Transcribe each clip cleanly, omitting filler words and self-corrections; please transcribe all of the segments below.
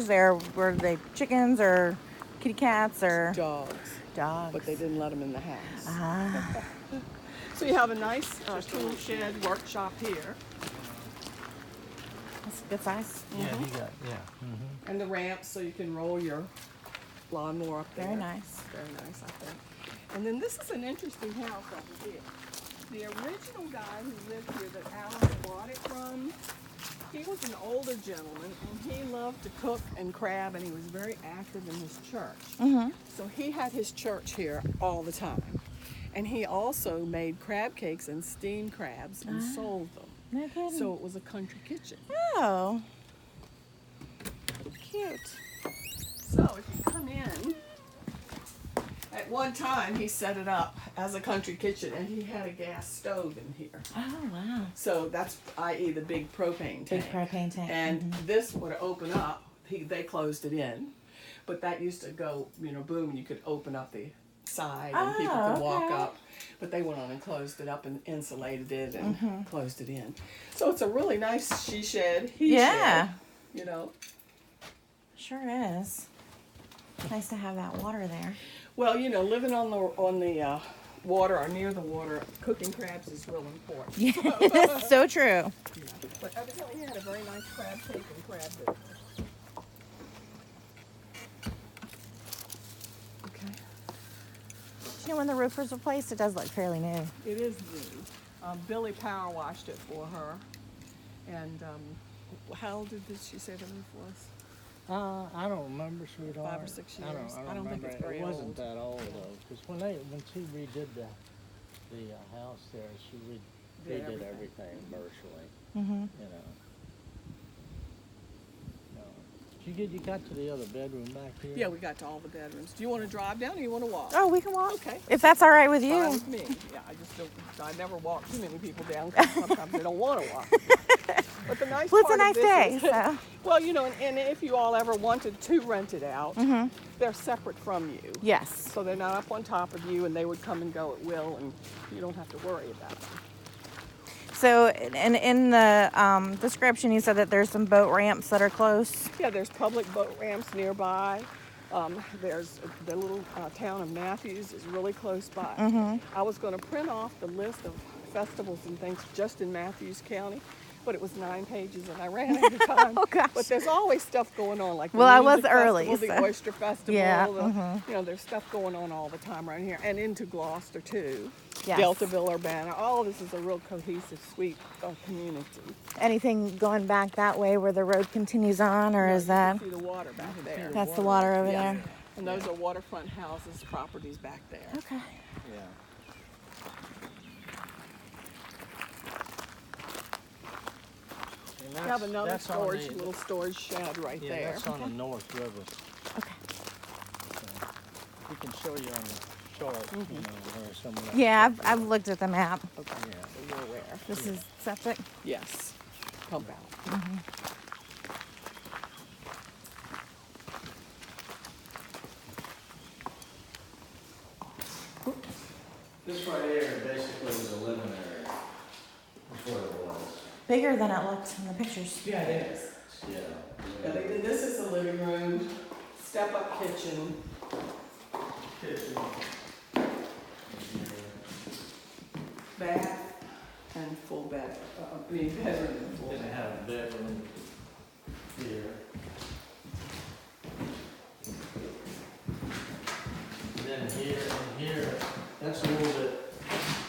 there? Were they chickens or kitty cats or Dogs. dogs? But they didn't let them in the house. Ah. So you have a nice tool shed workshop here. That's a good size. Yeah, he got, yeah. Mm-hmm. And the ramp so you can roll your lawnmower up there. Very nice. Very nice, I think. And then this is an interesting house over here. The original guy who lived here that Alan bought it from, he was an older gentleman and he loved to cook and crab and he was very active in his church. Mm-hmm. So he had his church here all the time. And he also made crab cakes and steamed crabs and sold them. No kidding. So it was a country kitchen. Oh. Cute. So if you come in, at one time he set it up as a country kitchen and he had a gas stove in here. Oh, wow. So that's, i.e. the big propane tank. Big propane tank. And this would open up, they closed it in, but that used to go, boom, and you could open up the side and people could walk up. But they went on and closed it up and insulated it and closed it in. So it's a really nice he shed. Sure is. Nice to have that water there. Well, living on the water or near the water, cooking crabs is real important. Yeah, so true. Yeah. But evidently he had a very nice crab cake and crab business. Okay. Do you know when the roof was replaced? It does look fairly new. It is new. Billy power washed it for her. And how old did she say the roof was? I don't remember, sweetheart. 5 or 6 years. I don't think remember. it's very It wasn't old. that old though, because when she redid the house there, she redid everything virtually. Mm-hmm. You got to the other bedroom back here? Yeah, we got to all the bedrooms. Do you want to drive down or you want to walk? Oh, we can walk. Okay. If that's all right with you. Fine with me. Yeah, I never walk too many people down because sometimes they don't want to walk. But the nice Well, it's part a nice of this day, is, so. well, and if you all ever wanted to rent it out, they're separate from you. Yes. So they're not up on top of you, and they would come and go at will, and you don't have to worry about them. So, in the description, you said that there's some boat ramps that are close. Yeah, there's public boat ramps nearby. There's the little town of Matthews is really close by. I was going to print off the list of festivals and things just in Matthews County, but it was 9 pages and I ran out of time. Oh, gosh. But there's always stuff going on, like the Well, I was music early, festival, so. the oyster festival. Yeah, There's stuff going on all the time around here, and into Gloucester too. Yes. Deltaville, Urbana. All of this is a real cohesive, sweet community. Anything going back that way where the road continues on, or is that? You can see the water back there. That's the water over Yeah. there. And those are waterfront houses, properties back there. Okay. Yeah. And We have another that's on little storage shed right yeah, there. that's on the North River. Okay. So we can show you on the chart, where some of that Yeah, stuff I've looked at the map. Okay, Yeah. so you're aware. This is septic. Yes, pump out. This right here basically was a living area. That's what it was. Bigger than it looked in the pictures. Yeah, it is. Yeah. This is the living room, step-up kitchen, bath, and full bed. Bedroom and full Didn't bed. have a bedroom here. Then here and here, that's a little bit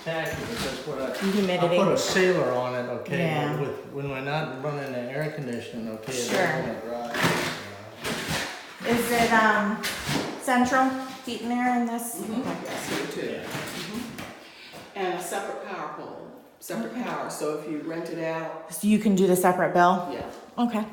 tacky because what I Humidity. put a sealer on it, okay, Yeah. when we're not running the air conditioning, okay, it Sure. doesn't dry. Is it central heating there in this? Yes, here too. Yeah. And a separate power pole, separate power. So if you rent it out, So you can do the separate bill? yeah. Okay.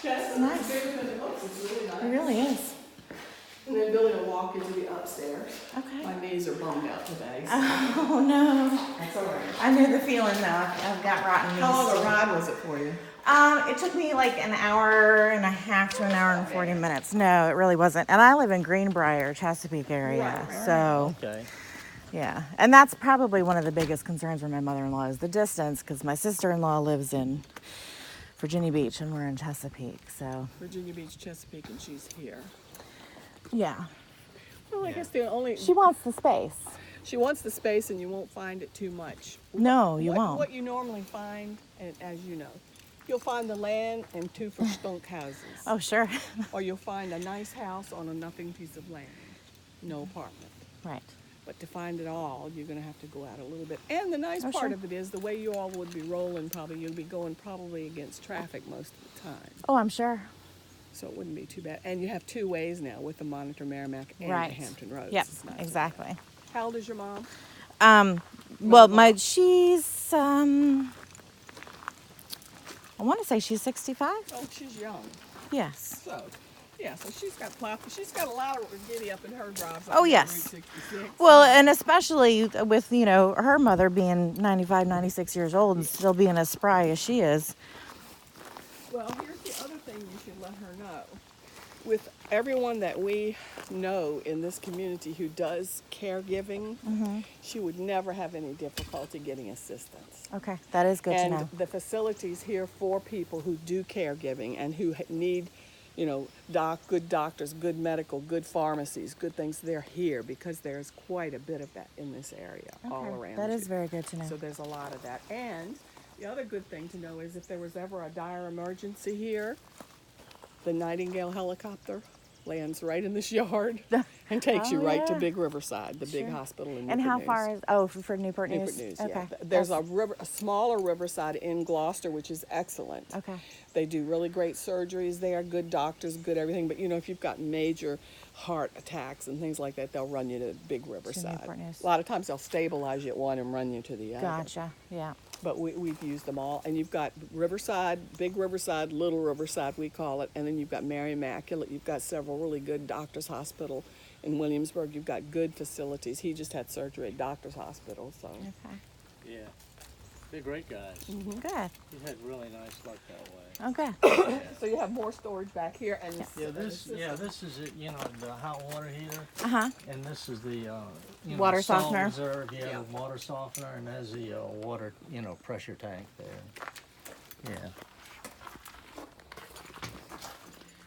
Yes, Nice. it's bigger than it looks. It's really nice. It really is. And then Billy will walk into the upstairs. Okay. My knees are bummed out today. So Oh no. that's all right. I know the feeling though. I've got rotten knees. How long a too. ride was it for you? It took me like an hour and a half to an hour and 40 minutes. No, it really wasn't. And I live in Greenbrier, Chesapeake area. Right. So, Okay. yeah. And that's probably one of the biggest concerns for my mother-in-law is the distance because my sister-in-law lives in Virginia Beach and we're in Chesapeake. So, Virginia Beach, Chesapeake, and she's here. yeah. Well, I guess the only She wants the space. she wants the space, and you won't find it too much. No, you won't. What you normally find, and as you know, you'll find the land and 2 for spunk houses. Oh, sure. Or you'll find a nice house on a nothing piece of land, no apartment. Right. But to find it all, you're going to have to go out a little bit. And the nice Oh, part sure. of it is the way you all would be rolling, probably you'll be going probably against traffic most of the time. Oh, I'm sure. So it wouldn't be too bad. And you have 2 ways now with the Monitor Merrimack and Right. the Hampton Roads. Yep, It's not too exactly. bad. How old is your mom? Well, she's, I want to say she's 65. Oh, she's young. Yes. So, yeah, so she's got a lot of giddy up in her drives. Oh, yes. Route 66. Well, and especially with, her mother being 95, 96 years old and still being as spry as she is. Well, here's the other thing you should let her know. With everyone that we know in this community who does caregiving, she would never have any difficulty getting assistance. Okay, that is good to know. And the facilities here for people who do caregiving and who need, good doctors, good medical, good pharmacies, good things, they're here because there's quite a bit of that in this area all Okay, around that you. is very good to know. So there's a lot of that. And the other good thing to know is if there was ever a dire emergency here, the Nightingale helicopter lands right in this yard and takes you Oh, right to yeah. Big Riverside, the big Sure. hospital in Newport And how News. far is, for Newport News? Newport News, Okay. yeah. There's a smaller Riverside in Gloucester, which is excellent. Okay. They do really great surgeries there, good doctors, good everything. But if you've got major heart attacks and things like that, they'll run you to Big Riverside. Newport News. A lot of times they'll stabilize you at one and run you to the other. Gotcha, yeah. But we've used them all. And you've got Riverside, Big Riverside, Little Riverside, we call it. And then you've got Mary Immaculate. You've got several really good doctors' hospital in Williamsburg. You've got good facilities. He just had surgery at Doctors Hospital, so. Okay. Yeah. They're great guys. Good. You had really nice luck that way. Okay. So you have more storage back here, and This is it. The hot water heater, Uh-huh. and this is the Water salt softener. reserve, Yeah. the water softener, and there's the water pressure tank there. Yeah.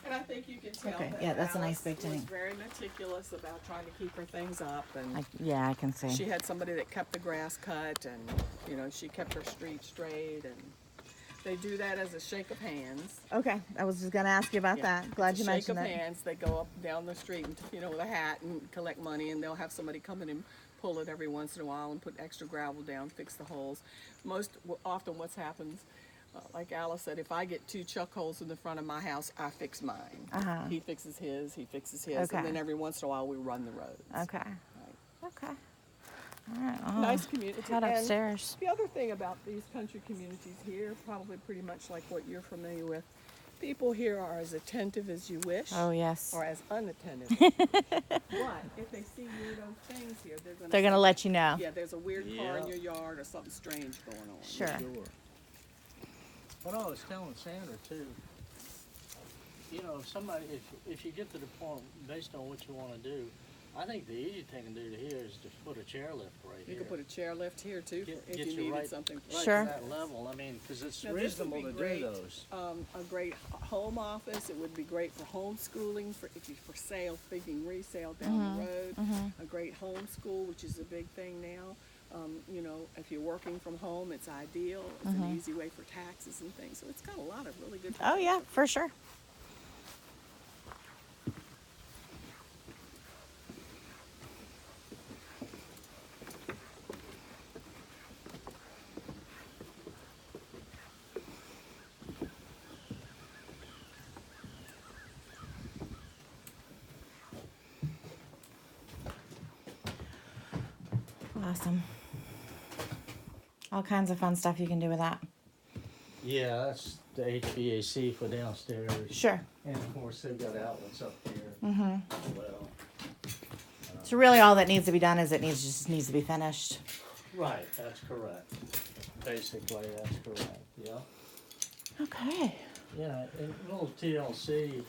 And I think you can tell Okay, that yeah, that's a nice Alice big was tank. very meticulous about trying to keep her things up, and Yeah, I can see. she had somebody that kept the grass cut, and she kept her street straight, and they do that as a shake of hands. Okay, I was just going to ask you about Yeah. that. Glad It's you a shake mentioned of it. hands. They go up and down the street, and, with a hat and collect money, and they'll have somebody come in and pull it every once in a while and put extra gravel down, fix the holes. Often what's happens, like Alice said, if I get 2 chuck holes in the front of my house, I fix mine. Uh-huh. He fixes his, Okay. and then every once in a while we run the roads. Okay. Right. Okay. All right. Oh, Nice community. head And upstairs. the other thing about these country communities here, probably pretty much like what you're familiar with, people here are as attentive as you wish. Oh, yes. Or as unattentive. But if they see weirdo things here, They're going to let you know. Yeah, there's a weird car in Yeah. your yard or something strange going on. Sure. Sure. But I was telling Sandra too. If you get to the point based on what you want to do, I think the easy thing to do here is to put a chairlift right You here. could put a chairlift here too if Get you you needed right- something. Right Sure. to that level. I mean, because it's Now, this would reasonable be to great. do those. A great home office. It would be great for homeschooling, for sale, thinking resale down the road. A great homeschool, which is a big thing now. If you're working from home, it's ideal. It's an easy way for taxes and things. So it's got a lot of really good. Oh, yeah, for sure. Awesome. All kinds of fun stuff you can do with that. Yeah, that's the HVAC for downstairs. Sure. And of course, they've got outlets up here. Mm-hmm. Well. So really all that needs to be done is just needs to be finished. Right, that's correct. Basically, that's correct. Yeah. Okay. Yeah, and a little TLC.